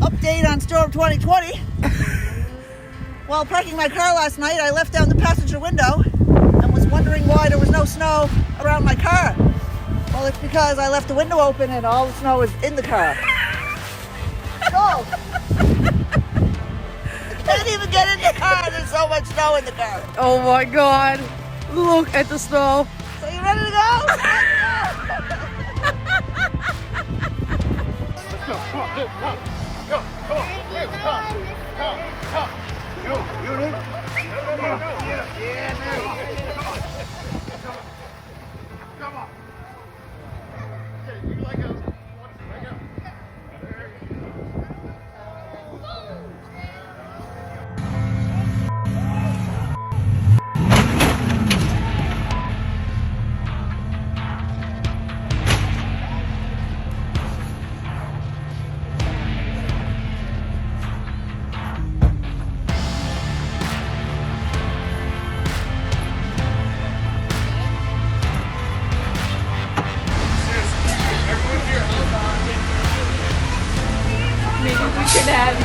Update on Storm 2020. While parking my car last night, I left down the passenger window and was wondering why there was no snow around my car. Well, it's because I left the window open and all the snow is in the car. So, I can't even get in the car. There's so much snow in the car. Oh my god. Look at the snow. So you ready to go? Maybe we should have.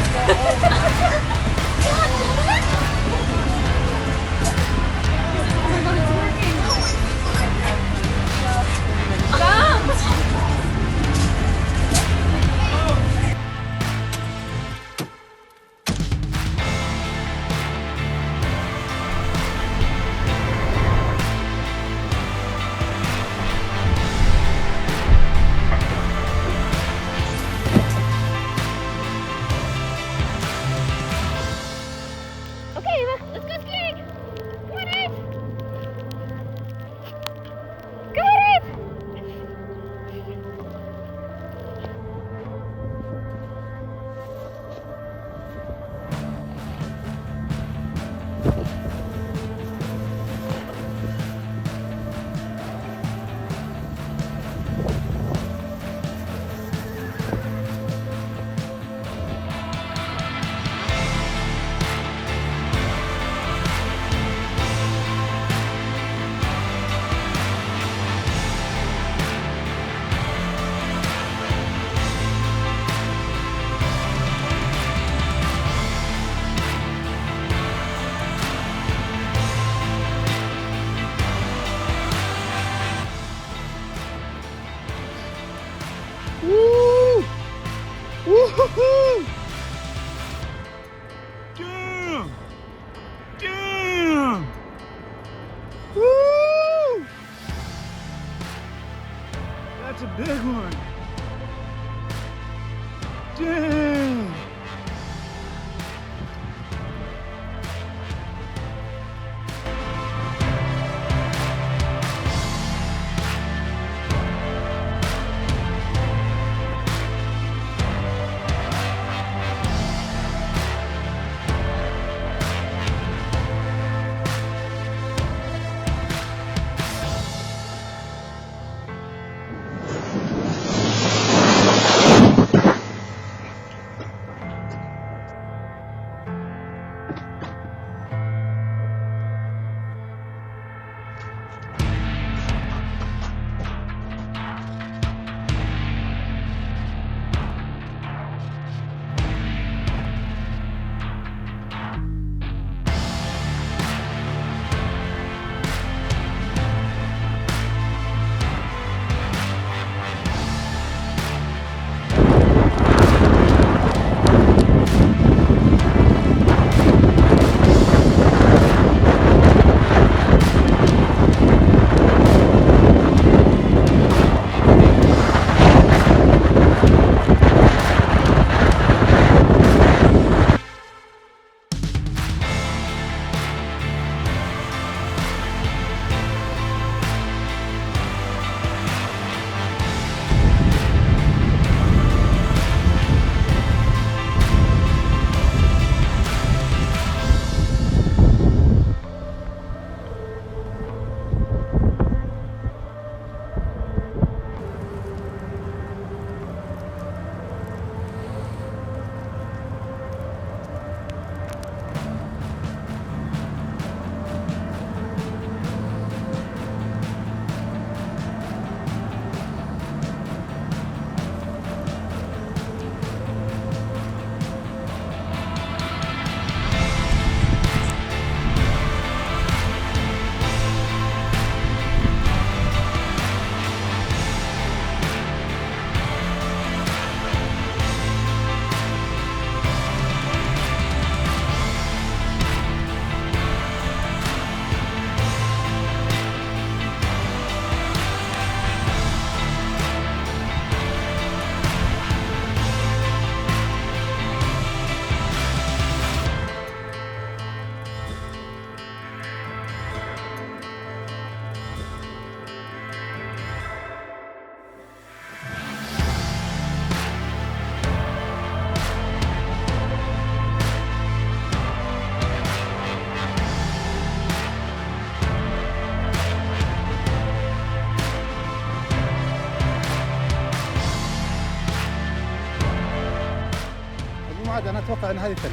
عاد انا اتوقع ان هذه ثلج.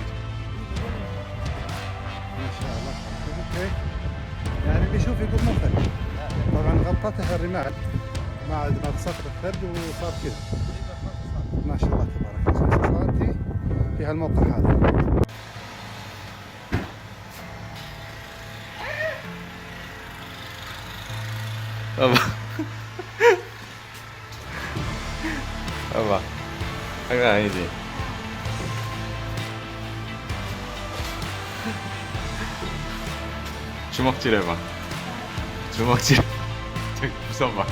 ما شاء الله. اوكي. يعني اللي يشوف يقول مو ثلج. طبعا غطتها الرمال مع سطر الثلج وصار كذا. ما شاء الله تبارك الله. 5 سم في هالموقع هذا. 봐봐. 봐봐. 장난 아니지? 주먹질 해봐. 주먹질. 저기 부숴봐.